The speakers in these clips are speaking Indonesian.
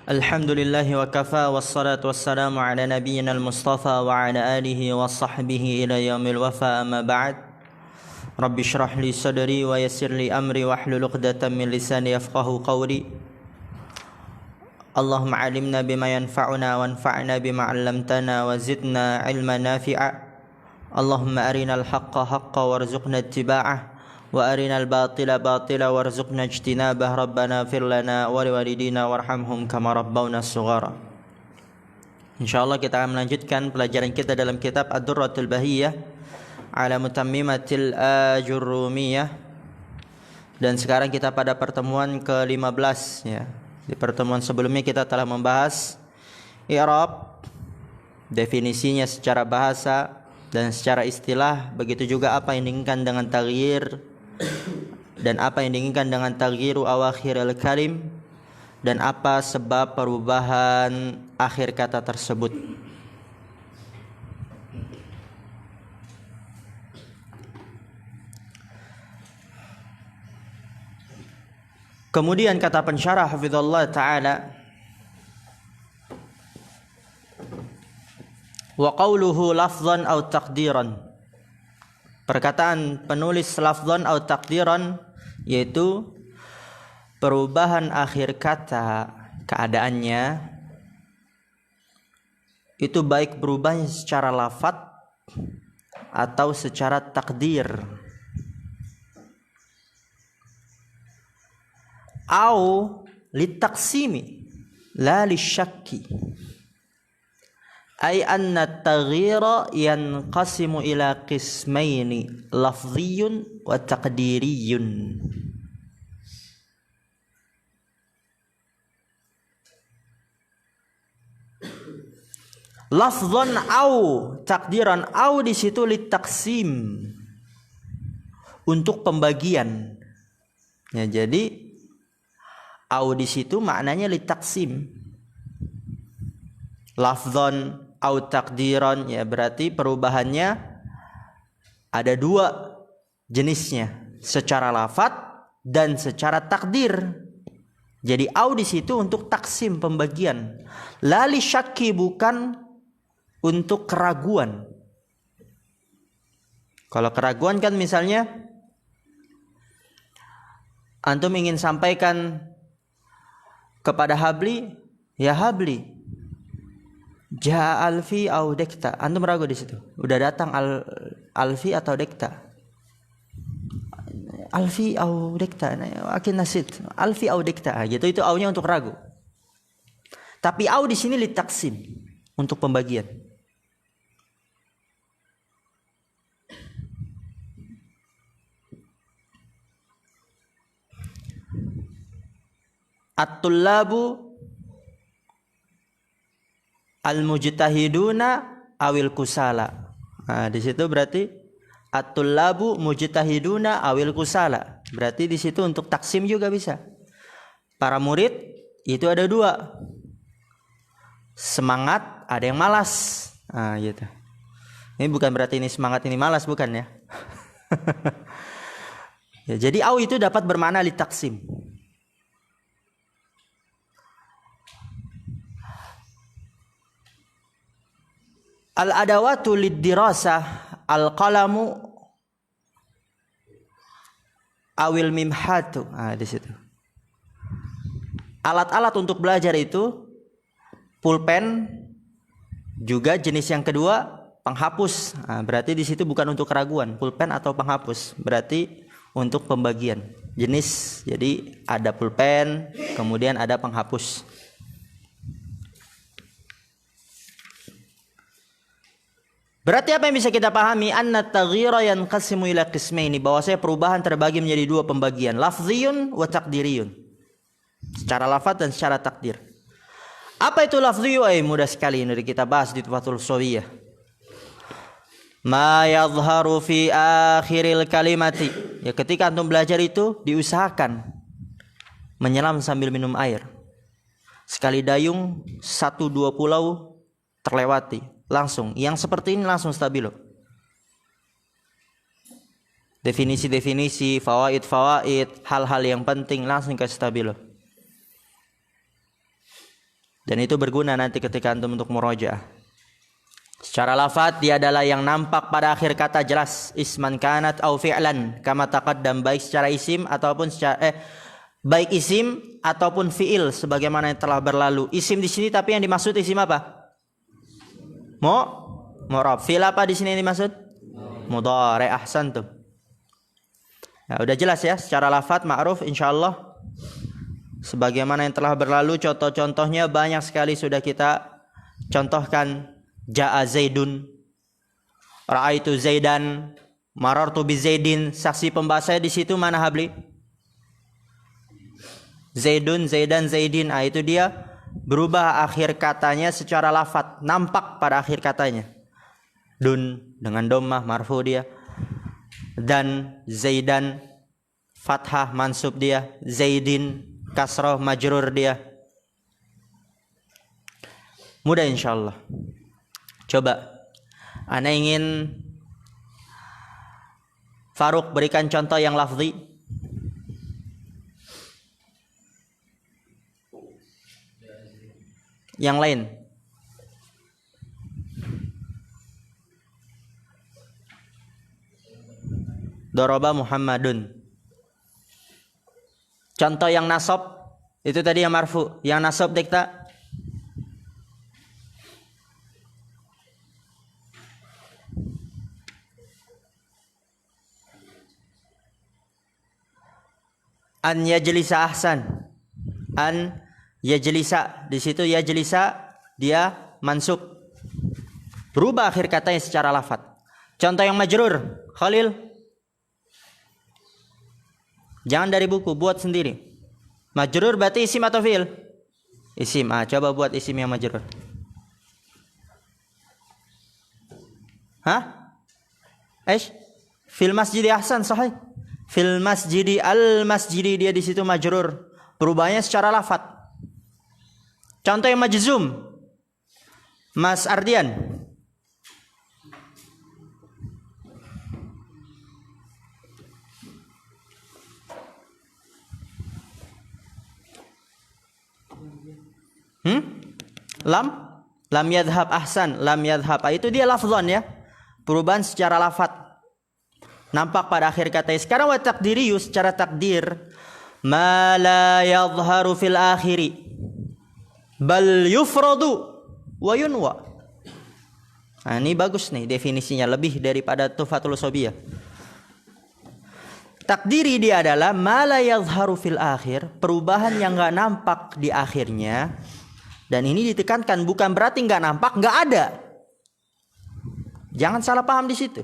Alhamdulillahi wa kafa wassalatu wassalamu ala nabiyyina al-mustafa wa ala alihi wa sahbihi ila yaumil wafa amma ba'd. Rabbi shrah li sadri wa yassir li amri wahlul 'uqdatam min lisani yafqahu qawli. Allahumma 'allimna bima yanfa'una wanfa'na bima 'allamtana wa zidna 'ilman nafi'a. Allahumma arinal haqqa haqqan warzuqna ittiba'ah wa arinal batila batila warzuqna ijtinabah. Rabbana fir lana wa liwalidina warhamhum kama rabbawna shighara. Insyaallah kita akan melanjutkan pelajaran kita dalam kitab Ad-Durratul Bahiyah ala Mutammimatil Ajurrumiyah. Dan sekarang kita pada pertemuan ke-15 ya. Di pertemuan sebelumnya kita telah membahas i'rab, definisinya secara bahasa dan secara istilah, begitu juga apa yang diinginkan dengan taghyir dan apa yang diinginkan dengan taghyiru awakhiril kalim dan apa sebab perubahan akhir kata tersebut. Kemudian kata pensyarah hafizallahu taala, wa qawluhu lafzan aw taqdiran. Perkataan penulis lafzan aw taqdiran yaitu perubahan akhir kata keadaannya itu baik berubahnya secara lafaz atau secara takdir. Au litaksimi la lisyakki. Ay anna at-taghyira yanqasimu ila qismaini lafdhiyyun wa taqdiriyyun. Lafdhan au takdiran, au di situ litaksim, untuk pembagian. Ya, jadi au di situ maknanya litaksim. Lafdhan au takdiran ya berarti perubahannya ada dua jenisnya, secara lafaz dan secara takdir. Jadi au di situ untuk taksim, pembagian. Lali syakki, bukan untuk keraguan. Kalau keraguan kan misalnya antum ingin sampaikan kepada Habli, ya Habli, ja alfi au dekta. Antum ragu di situ. Udah datang alfi atau dekta? Alfi au dekta. Akin nasid. Alfi au dekta. Gitu, itu au-nya untuk ragu. Tapi au di sini litaksim, untuk pembagian. At-tullabu al-mujtahiduna awil kusala. Nah, di situ berarti at-tullabu mujtahiduna awil kusala. Berarti di situ untuk taksim juga bisa. Para murid itu ada dua. Semangat, ada yang malas. Nah, gitu. Ini bukan berarti ini semangat ini malas, bukan ya. Ya, jadi au itu dapat bermakna li taksim. Al-adawatu lid-dirasah al-qalamu awil mimhatu. Nah, di situ. Alat-alat untuk belajar itu pulpen, juga jenis yang kedua penghapus. Nah, berarti di situ bukan untuk keraguan, pulpen atau penghapus. Berarti untuk pembagian jenis. Jadi ada pulpen, kemudian ada penghapus. Berarti apa yang bisa kita pahami? Anna taghyira yanqasimu ila qismaini, bahwasanya perubahan terbagi menjadi dua pembagian, lafdhiyun wa taqdiriyun. Secara lafaz dan secara takdir. Apa itu lafdhiyu? Mudah sekali ini kita bahas di Tuhfatul Shawiyah. Ma yadhharu fi akhiril kalimati. Ya, ketika antum belajar itu diusahakan menyelam sambil minum air. Sekali dayung 1-2 pulau terlewati. Langsung, yang seperti ini langsung stabilo. Definisi-definisi, fawaid-fawaid, hal-hal yang penting langsung ke stabilo. Dan itu berguna nanti ketika antum untuk murojaah. Secara lafaz dia adalah yang nampak pada akhir kata jelas, isman kanat au fi'lan kama taqaddam, baik secara isim ataupun baik isim ataupun fi'il sebagaimana yang telah berlalu. Isim di sini tapi yang dimaksud isim apa? Mu'rab. Fi'il apa di sini yang dimaksud? Mudhari'. Ahsantum. Nah, udah jelas ya secara lafaz ma'ruf insyaallah. Sebagaimana yang telah berlalu, contoh-contohnya banyak sekali sudah kita contohkan. Ja'a Zaidun, ra'aitu Zaidan, marartu bi Zaidin. Saksi pembahasannya di situ mana Habli? Zaidun, Zaidan, Zaidin. Itu dia berubah akhir katanya secara lafaz, nampak pada akhir katanya. Dun dengan dhammah marfu dia. Dan Zaidan fathah mansub dia. Zaidin kasrah majrur dia. Mudah insyaallah. Coba ana ingin Faruk berikan contoh yang lafzi. Yang lain. Daraba Muhammadun. Contoh yang nasab itu tadi yang marfu. Yang nasab dikta. An yajlisa ahsan. An yajlisa, di situ yajlisa dia mansub. Berubah akhir katanya secara lafaz. Contoh yang majrur, Khalil. Jangan dari buku, buat sendiri. Majrur berarti isim atau fi'il? Isim. Coba buat isim yang majrur. Fil masjidi ahsan, sahih. Fil masjidi al-masjidi, dia di situ majrur. Perubahannya secara lafaz. Contoh yang majzum. Mas Ardian. Lam yadhhab ahsan, lam yadhhab. Itu dia lafzon ya. Perubahan secara lafaz. Nampak pada akhir kata. Sekarang wa taqdiri, secara takdir, ma la yadhharu fil akhiri bal yufradu wa yunwa. Ini bagus nih definisinya, lebih daripada Tuhfatul Sobiyah. Takdiri dia adalah ma la yadhharu fil akhir, perubahan yang enggak nampak di akhirnya. Dan ini ditekankan, bukan berarti enggak nampak, enggak ada. Jangan salah paham di situ.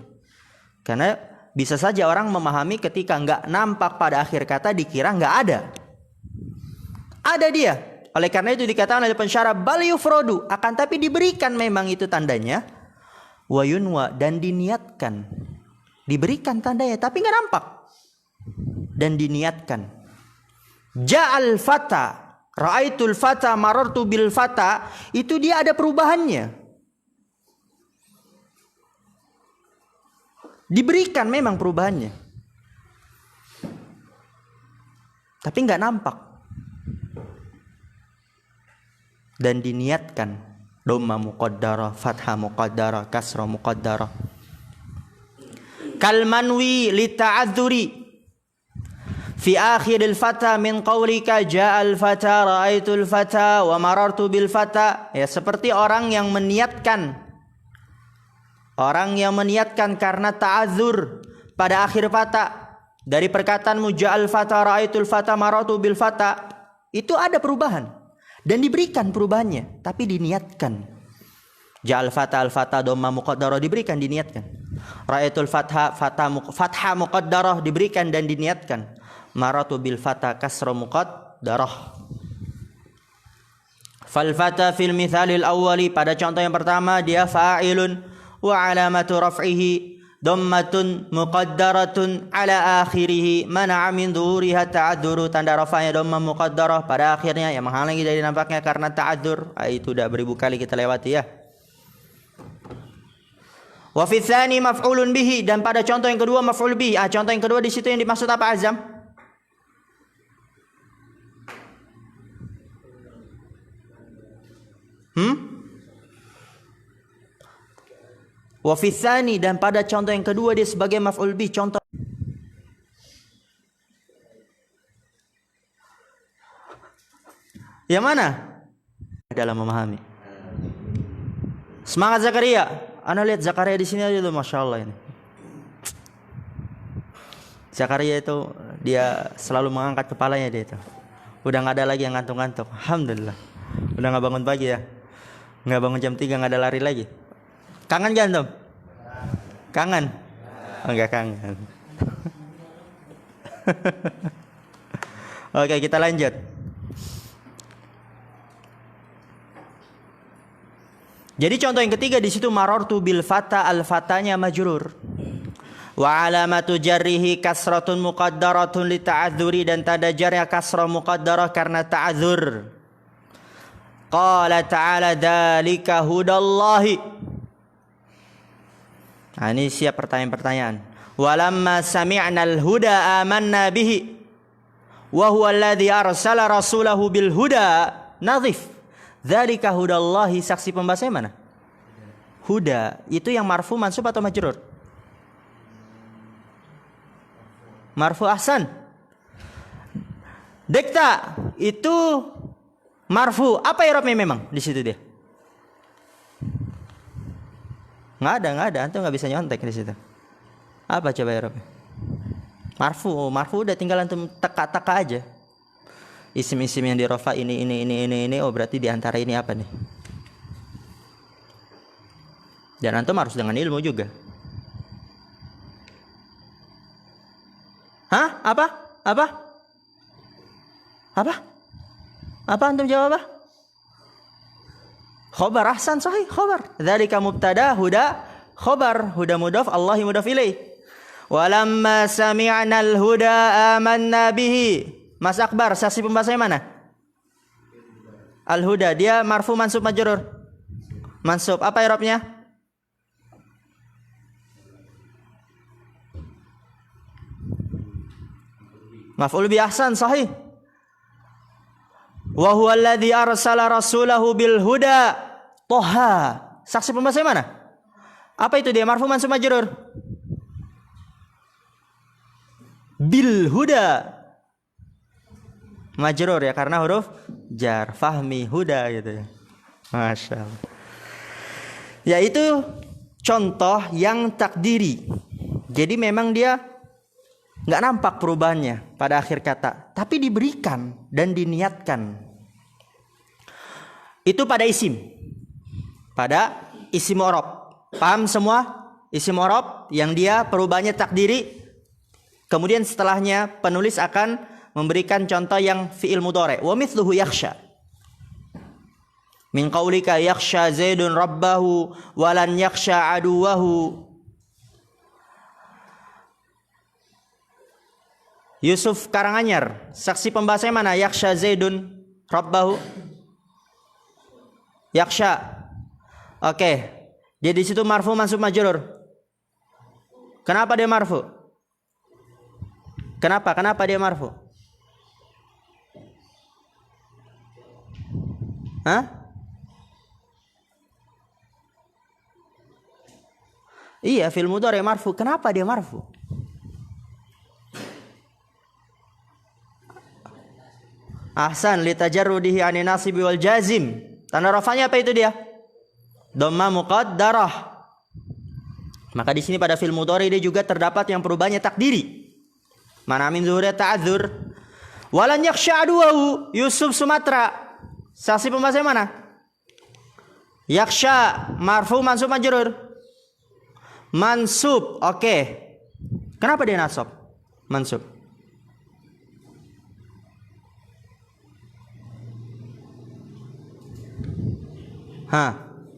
Karena bisa saja orang memahami ketika enggak nampak pada akhir kata dikira enggak ada. Ada dia. Oleh karena itu dikatakan oleh pensyarah bal yufradu, akan tapi diberikan memang itu tandanya, wa yunwa, dan diniatkan. Diberikan tandanya tapi enggak nampak. Dan diniatkan. Ja'al fata, ra'aitul fata, marartu bil fata, itu dia ada perubahannya. Diberikan memang perubahannya, tapi nggak nampak. Dan diniatkan dhamma muqaddarah, fathah muqaddarah, kasrah muqaddarah. Kal manwi li ta'adzuri fi akhiril fata min qawlika ja'al fata, ra'aitul fata, wa marartu bil fata. Ya, seperti orang yang meniatkan. Orang yang meniatkan karena ta'adzur pada akhir fata. Dari perkataanmu ja'al fata, ra'aitul fata, maratu bil fata. Itu ada perubahan. Dan diberikan perubahannya. Tapi diniatkan. Ja'al fata, al fata, dhamma muqaddarah, diberikan, diniatkan. Ra'aitul fatha, fathah muqaddarah, diberikan dan diniatkan. Maratu bil fata, kasra muqaddarah. Fal fata fil mithalil awwali, pada contoh yang pertama dia fa'ilun. Wa alamatu raf'ihi dhammatun muqaddaratun ala akhirih mana'a min dhuhuriha ta'adzuru, tanda rafa'nya dhammah muqaddarah pada akhirnya yang menghalangi dari nampaknya karena ta'adzur. Itu udah beribu kali kita lewati ya. Wa fi tsani maf'ulun bihi, dan pada contoh yang kedua maf'ul bihi. Contoh yang kedua di situ yang dimaksud apa, Azam? Wa fi tsani, dan pada contoh yang kedua dia sebagai maf'ul bih. Contoh yang mana? Dalam memahami. Semangat Zakaria. Anda lihat Zakaria di sini aja tuh, masya Allah ini. Zakaria itu dia selalu mengangkat kepalanya dia itu. Udah nggak ada lagi yang ngantuk-ngantuk. Alhamdulillah. Udah nggak bangun pagi ya. Nggak bangun jam 3, nggak ada lari lagi. Kangen kan Tom? Kangen? Oh, enggak kangen. Oke, kita lanjut. Jadi contoh yang ketiga di situ marartu bil fata, al fatanya majrur. Wa alamatu jarrihi kasratun muqaddaratun li ta'adzuri, dan tanda jarnya kasrah muqaddarah karena ta'adzur. Qala ta'ala dzalika hudallahi. Nah, ini siap pertanyaan-pertanyaan. Walamma sami'nal huda amanna bihi wa huwa alladhi arsala rasulahu bil huda nadhif. Dzalika hudallahi, saksi pembahasannya mana? Huda itu yang marfu mansub atau majrur? Marfu, ahsan. Dekta itu marfu. Apa i'rabnya memang di situ dia? Nggak ada. Antum nggak bisa nyontek di situ. Apa coba i'rabnya? Marfu udah tinggal antum teka-teka aja. Isim-isim yang di rafa ini. Oh berarti di antara ini apa nih? Dan antum harus dengan ilmu juga. Hah? Apa? Apa antum jawab apa? Khobar, ahsan, sahih, khobar. Dzalika mubtada, huda khobar. Huda mudhaf, Allahi mudhaf ilaih. Walamma sami'nal huda amanna bihi. Mas Akbar, saksi pembahasannya mana? Al-huda, dia marfu mansub majrur. Mansub, apa i'rabnya? Maf'ul bi, ahsan, sahih. Wa huwa alladhi arsala rasulahu bil huda Toha. Saksi pembahasannya mana? Apa itu dia? Marfu mansub majrur. Bil huda. Majrur ya, karena huruf jar. Fahmi huda gitu ya. Masya Allah. Yaitu contoh yang takdiri. Jadi memang dia nggak nampak perubahannya pada akhir kata, tapi diberikan dan diniatkan. Itu pada isim. Pada isim i'rab. Paham semua? Isim i'rab yang dia perubahannya takdiri. Kemudian setelahnya penulis akan memberikan contoh yang fi'il mudhari'. Wa mithluhu yakhsha. Min qaulika yakhsha Zaidun rabbahu walan yakhsha aduwahu. Yusuf Karanganyar, saksi pembahasannya mana? Yakhsha Zaidun rabbahu. Yakhsha. Oke. Dia di situ marfu mansub majrur. Kenapa dia marfu? Kenapa dia marfu? Hah? Iya, fil mudhari marfu. Kenapa dia marfu? Ahsan, litajarrudihi 'ani nasibi wal jazim. Tanda rafanya apa itu dia? Dhamma muqaddarah. Maka di sini pada fil mudhari dia juga terdapat yang perubahannya takdiri. Mana min zuhuri ta'adzur. Walan yakhsha aduwahu. Yusuf Sumatra. Saksi pembahasannya mana? Yakhsha marfu mansub majrur. Mansub, oke. Kenapa dia nasab? Mansub.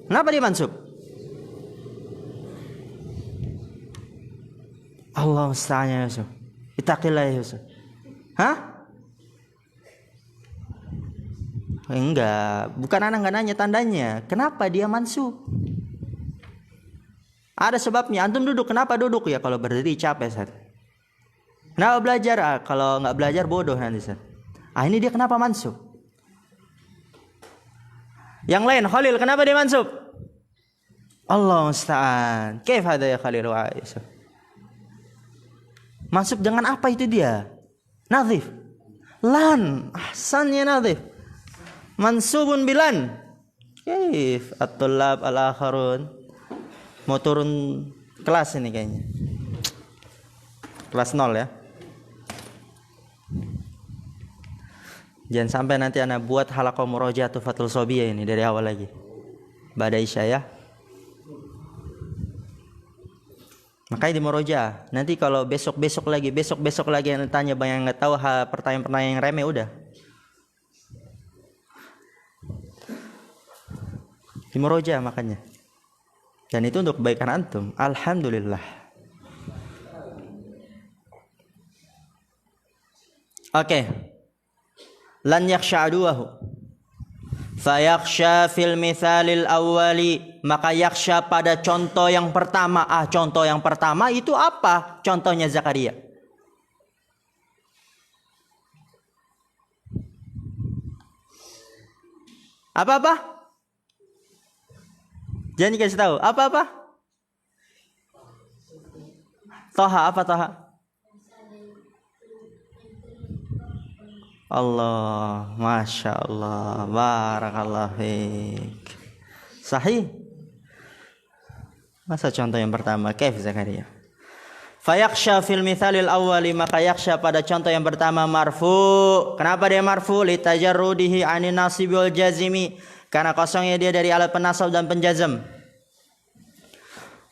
Kenapa dia mansub? Allah musta'an ya Yusuf. Ittaqillah ya Yusuf. Enggak, bukan anak nggak nanya tandanya. Kenapa dia mansub? Ada sebabnya. Antum duduk, kenapa duduk ya? Kalau berdiri capek, Ustaz. Kenapa belajar? Kalau nggak belajar bodoh nanti, Ustaz. Ini dia kenapa mansub? Yang lain Khalil, kenapa dia mansub? Allah musta'an. Kaif hada ya Khalil wa Aisyah? Mansub dengan apa itu dia? Nadhif. Lan. Ahsannya nadhif. Mansubun bilan. Kaif at-tullab al-akharun. Mau turun kelas ini kayaknya. Kelas 0 ya. Jangan sampai nanti anak buat halaqah murojaah Tuhfatul Shobiyah ini dari awal lagi. Ba'da Isya ya. Makanya di murojaah. Nanti kalau besok lagi yang tanya banyak yang nggak tahu pertanyaan-pertanyaan yang remeh udah. Di murojaah makanya. Dan itu untuk kebaikan antum. Alhamdulillah. Oke. Lan yakhsha aduwahu fayakhsha fil mithalil awwali, maka yakhsha pada contoh yang pertama. Contoh yang pertama itu apa? Contohnya Zakaria. Apa-apa? Jangan dikasih tahu. Apa-apa? Toha, apa Toha? Allah, Masya Allah, Barakallah fiik. Sahih. Masa contoh yang pertama, kaif Zakaria. Fayakhsha fil mithalil awwali, maka yakhsha pada contoh yang pertama marfu. Kenapa dia marfu? Litajarrudihi anin nasibi wal jazimi, karena kosongnya dia dari alat penasab dan penjazam.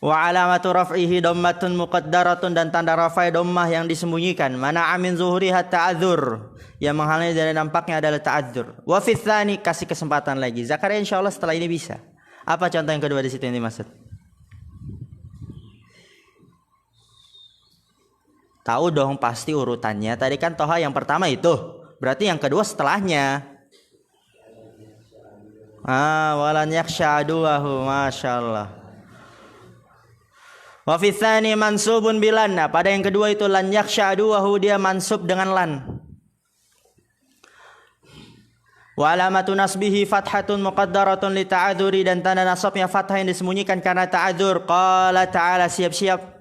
Wa alamatu raf'ihi dhammatun muqaddaratun, dan tanda rafai dhammah yang disembunyikan. Mana amin zuhuriha ta'adzur, yang menghalangi dari nampaknya adalah ta'adzur. Wa fi tsani, kasih kesempatan lagi. Zakaria insyaallah setelah ini bisa. Apa contoh yang kedua di situ yang dimaksud? Tahu dong pasti urutannya. Tadi kan Toha yang pertama itu. Berarti yang kedua setelahnya. Walan yakhsha aduwahu, masyaallah. Wa fi tsani mansubun bilan. Nah, pada yang kedua itu lan yakhsha aduwahu, dia mansub dengan lan. Wa alamatu nasbihi fathatun muqaddaratun li ta'adzuri, dan tanda nasabnya fathah yang disembunyikan karena ta'adzur. Qala ta'ala, siap-siap.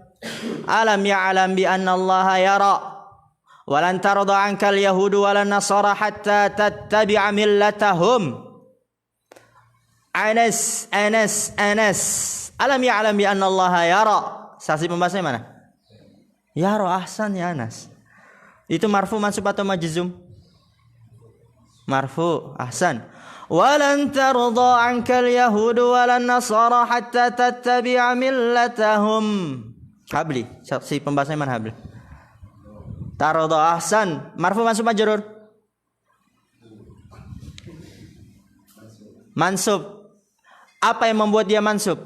Alam ya'lam bi anna Allah yara wa lan tarda 'anka al-yahudu wa lan nasara hatta tattabi'a millatahum. Anas. Alam ya'lam bi anna Allah yara. Saksi pembahasannya mana? Yara, ahsan ya Anas. Itu marfu mansub atau majzum? Marfu, ahsan. Walan tarda 'anka al-yahudu walan nasara hatta tattabi'a millatahum. Habli, saksi pembahasannya mana Habli? Tarda, ahsan. Marfu mansub majrur? Mansub. Apa yang membuat dia mansub?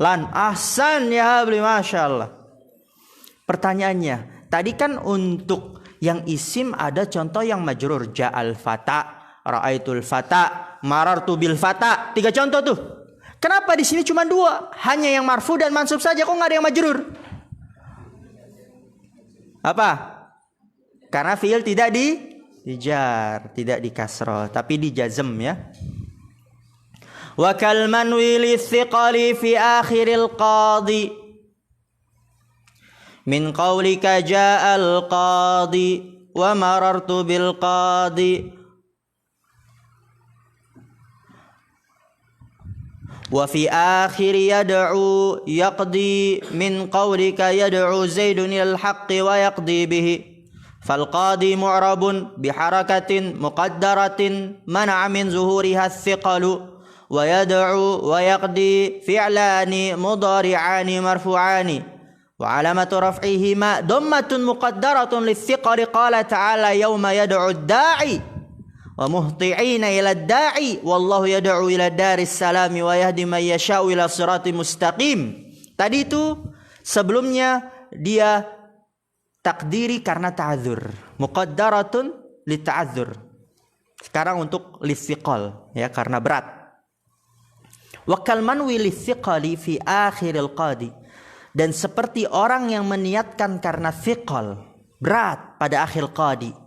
Lan, ahsan ya Habli, Masya Allah. Pertanyaannya, tadi kan untuk yang isim ada contoh yang majrur. Ja'al fata, ra'aitul fata, marartu bil fata. 3 contoh tuh. Kenapa di sini cuma 2? Hanya yang marfu dan mansub saja, kok nggak ada yang majrur? Apa? Karena fiil tidak dijar, tidak di kasroh, tapi di jazm ya. Wa kal manwi li thiqali fi akhiril qadi min qawlika ja'al qadi wa marartu bil qadi. Wa fi akhir yad'u yaqdi min qawlika yad'u zaidun ilal haqqi wa yaqdi bihi. Fal qadi mu'rabun biharakatin muqaddaratin mana'a min zuhuriha thiqalu. Wa yad'u wa yaqdi fi'lani mudari'ani marfu'ani. Wa alamatu raf'ihima dhammatun muqaddaratun lithiqali. Qala ta'ala yawma yad'u ad-da'i wa muhti'ina ila ad-da'i wallahu yad'u ila daris salami wa yahdi man yasha'u ila siratal mustaqim. Tadi itu sebelumnya dia takdiri karena ta'adzur, muqaddaratun li ta'adzur. Sekarang untuk lithiqal ya, karena berat. Wa kal manwi lithiqali fi akhiril qadi, dan seperti orang yang meniatkan karena thiqal, berat pada akhir qadi.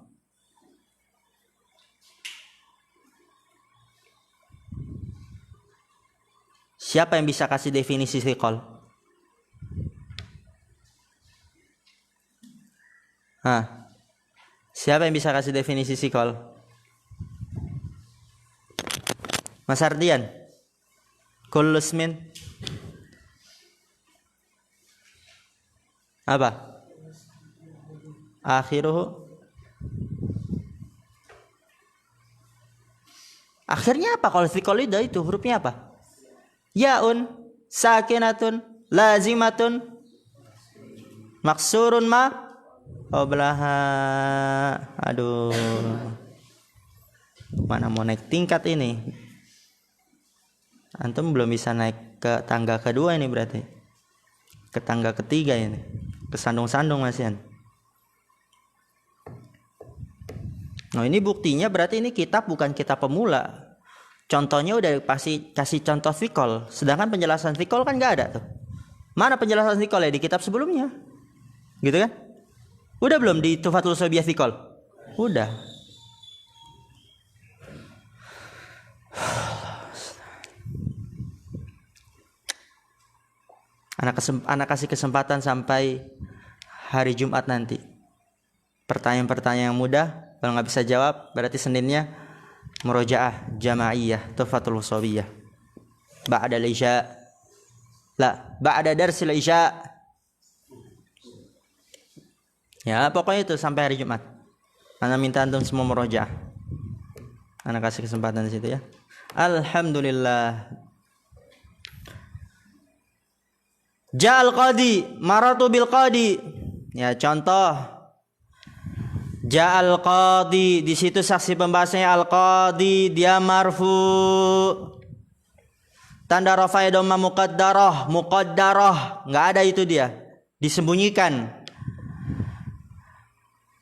Siapa yang bisa kasih definisi thiqal? Siapa yang bisa kasih definisi thiqal? Mas Ardian? Kullu ismin apa? Akhiruhu. Akhirnya apa kalau thiqal itu hurufnya apa? Yaun, sakinatun, lazimatun, maksurun ma qablaha. Aduh. Mana mau naik tingkat ini? Antum belum bisa naik ke tangga kedua ini berarti. Ke tangga ketiga ini. Kesandung-sandung masihan. Nah, ini buktinya berarti ini kitab bukan kitab pemula. Contohnya udah pasti kasih contoh thiqal, sedangkan penjelasan thiqal kan nggak ada tuh. Mana penjelasan thiqal ya di kitab sebelumnya? Gitu kan? Udah belum di Tuhfatul Shobiyah thiqal? Udah. Anak kasih kesempatan sampai hari Jumat nanti. Pertanyaan-pertanyaan yang mudah, kalau nggak bisa jawab berarti Seninnya murojaah jamaiyah Tuhfatul Shobiyah ba'da al-isya. Ba'da darsil isya. Ya, pokoknya itu sampai hari Jumat. Ana minta antum semua murojaah. Ana kasih kesempatan di situ ya. Alhamdulillah. Ja'al qadi, maratu bil qadi. Ya, contoh. Ja'al qadi, di situ saksi pembahasannya al-qadi, dia marfu. Tanda rafa'nya dhamma muqaddarah, enggak ada itu dia. Disembunyikan.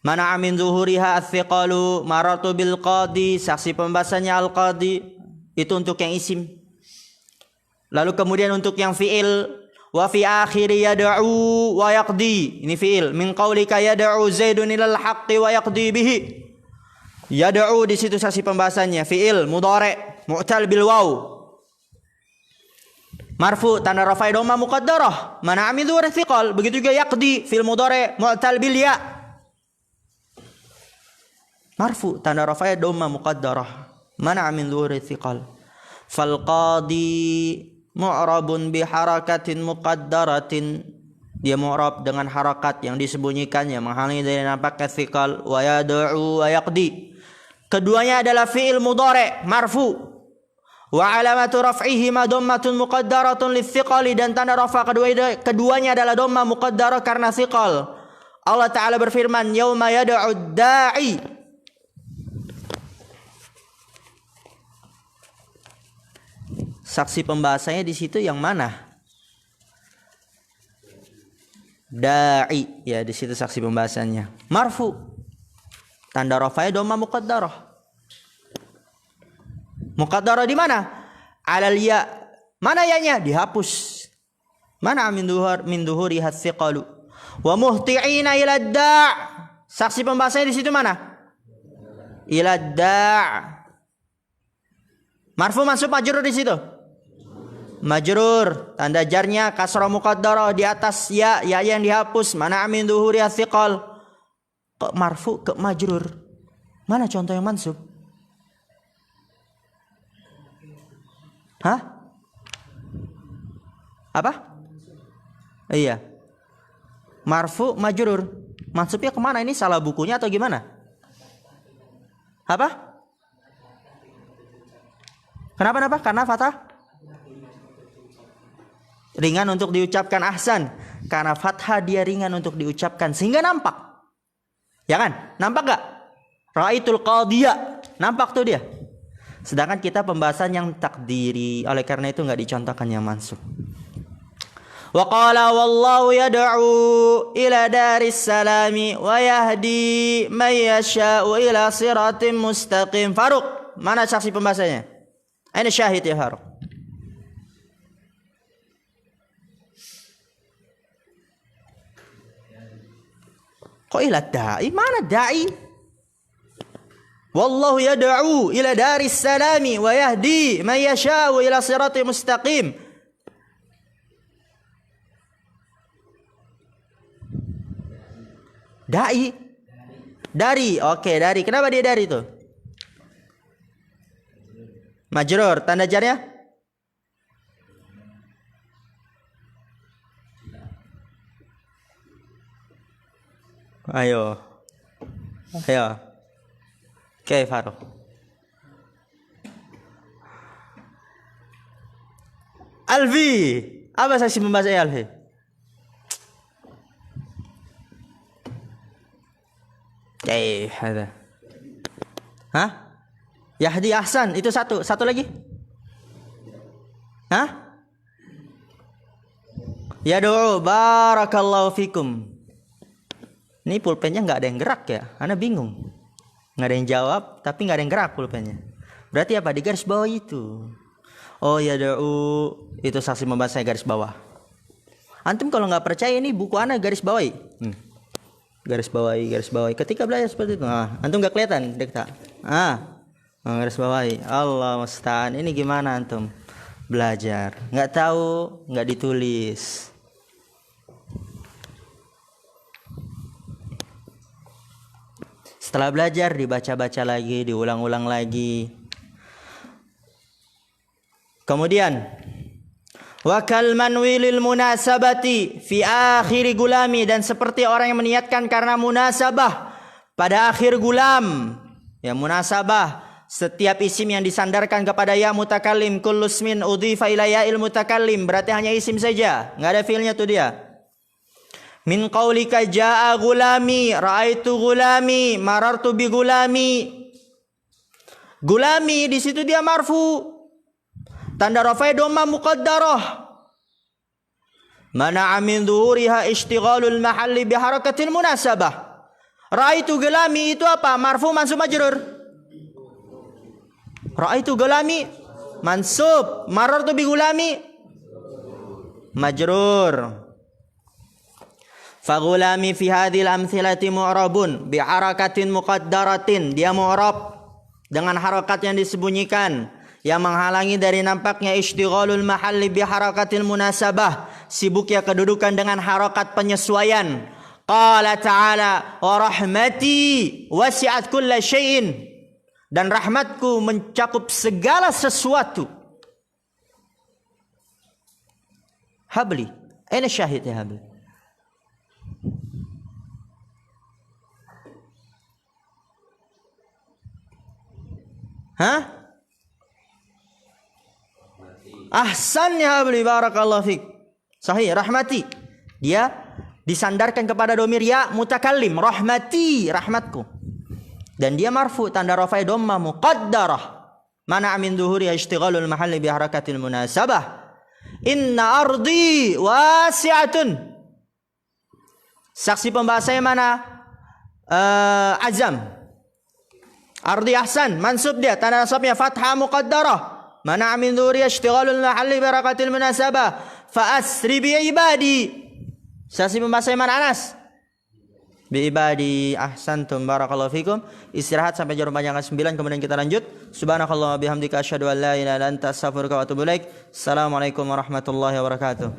Mana min zuhuriha ats-thiqalu, maratu bil qadi, saksi pembahasannya al-qadi, itu untuk yang isim. Lalu kemudian untuk yang fi'il, wa fi akhiri yad'u wa yaqdi. Ini fi'il. Min qaulika yad'u Zaidun ilal haqqi wa yaqdi bihi. Yad'u di situ saksi pembahasannya fi'il mudhari' mu'tal bil waw. Marfu tanda rafa'i dhamma muqaddarah. Mana min dhuhur thiqal. Begitu juga yaqdi fi'il mudhari' mu'tal bil ya. Marfu tanda rafa'i dhamma muqaddarah. Mana min dhuhur thiqal. Fal qadi mu'rabun bi harakatin muqaddaratin, dia mu'rab dengan harakat yang disembunyikan yang menghalangi dari nampaknya thiqal. Wa yad'u wa yaqdi, keduanya adalah fi'il mudhari' marfu. Wa alamatu raf'ihi ma dhammatun muqaddaratun lithiqali, dan tanda rafa keduanya adalah dhamma muqaddarah karena thiqal. Allah Ta'ala berfirman, yauma yad'u da'i. Saksi pembahasannya di situ yang mana? Da'i, ya di situ saksi pembahasannya. Marfu. Tanda rafa'nya dhamma muqaddarah. Muqaddarah di mana? Alal ya. Mana ya-nya? Dihapus. Mana min duhuri hatsiqalu. Wa muhti'ina ila da'. Saksi pembahasannya di situ mana? Ila da'. Marfu mansub majrur di situ. Majrur, tanda jarnya kasrah muqaddarah di atas ya yang dihapus. Mana min duhuri hatsiqal. Kok marfu ke majrur? Mana contoh yang mansub? Hah? Apa? Iya. Marfu majrur. Mansubnya kemana? Ini salah bukunya atau gimana? Apa? Kenapa? Karena fathah ringan untuk diucapkan, ahsan. Karena fathah dia ringan untuk diucapkan sehingga nampak. Ya kan? Nampak gak? Ra'aitul qadiyya. Nampak tuh dia. Sedangkan kita pembahasan yang takdiri, oleh karena itu enggak dicontohkan yang mansub. Wa qala wallahu yad'u ila daris salami wa yahdi may yasha'u ila siratim mustaqim. Faruq, mana saksi pembahasannya? Aina syahid ya Faruq? Kok ila da'i? Mana da'i? Wallahu yad'u ila daris salami wa yahdi man yasha'u ila siratim mustaqim. Dai. Dari. Oke, dari. Kenapa dia dari itu? Majrur. Tanda jarnya? Ayo. Oke, Farouk. Alfi. Apa saksi membahas Alfi? Ada. Hah? Yahdi ahsan. Itu satu. Satu lagi? Hah? Yad'u barakallahu fikum. Ini pulpennya nggak ada yang gerak ya. Ana bingung. Nggak ada yang jawab, tapi nggak ada yang gerak pulpennya. Berarti apa? Di garis bawah itu. Oh yad'u. Itu saksi membahas saya garis bawah. Antum kalau nggak percaya ini buku ana garis bawahi. Garis bawahi. Ketika belajar seperti itu, antum nggak kelihatan, dekta. Garis bawahi. Allah musta'an. Ini gimana antum belajar? Nggak tahu, nggak ditulis. Setelah belajar dibaca-baca lagi, diulang-ulang lagi. Kemudian wa kalman wilil munasabati fi akhir gulami, dan seperti orang yang meniatkan karena munasabah pada akhir gulam. Ya, munasabah setiap isim yang disandarkan kepada ya mutakallim, kullu ismin udhifa ila ya'il mutakallim, berarti hanya isim saja, enggak ada fiilnya tuh dia. Min qaulika jaa gulami, raaitu gulami, marartu bi gulami. Gulami di situ dia marfu. Tanda rafai dhamma muqaddarah. Mana'a min dhuhuriha ishtighalul mahalli bi harakatil munasabah. Raaitu gulami itu apa? Marfu mansub majrur. Raaitu gulami mansub, marartu bi gulami majrur. Faghulami fi hadhil amthilati mu'rabun bi harakatin muqaddaratin. Dia mu'rab dengan harakat yang disembunyikan yang menghalangi dari nampaknya ishtighalul mahalli bi harakatil munasabah, sibuknya kedudukan dengan harakat penyesuaian. Qala ta'ala wa rahmati wasi'at kulla syai'in, dan rahmatku mencakup segala sesuatu. Habli, aina syahid ya habli? Hah? Ahsan ya habli, barakallahu fik. Sahih, rahmati. Dia disandarkan kepada domir ya mutakallim, rahmati, rahmatku. Dan dia marfu, tanda rafai dhamma muqaddarah. Mana min dhuhuri ishtighalul mahalli bi harakatil munasabah. Inna ardi wasi'atun. Saksi pembahasanya mana? Azam. Ardi ahsan, mansub dia, tanda nasabnya fathah muqaddarah. Mana min dhuhuri ishtighalul mahalli bi harakatil munasabah. Fa asri bi ibadi. Saksi pembahasanya mana? Anas. Bi ibadi, ahsantum, barakallahu fikum. Istirahat sampai jarum panjang 9, kemudian kita lanjut. Subhanakallah wa bihamdika asyhadu an la ilaha illa anta astaghfiruka wa atubu ilaik. Assalamualaikum warahmatullahi wabarakatuh.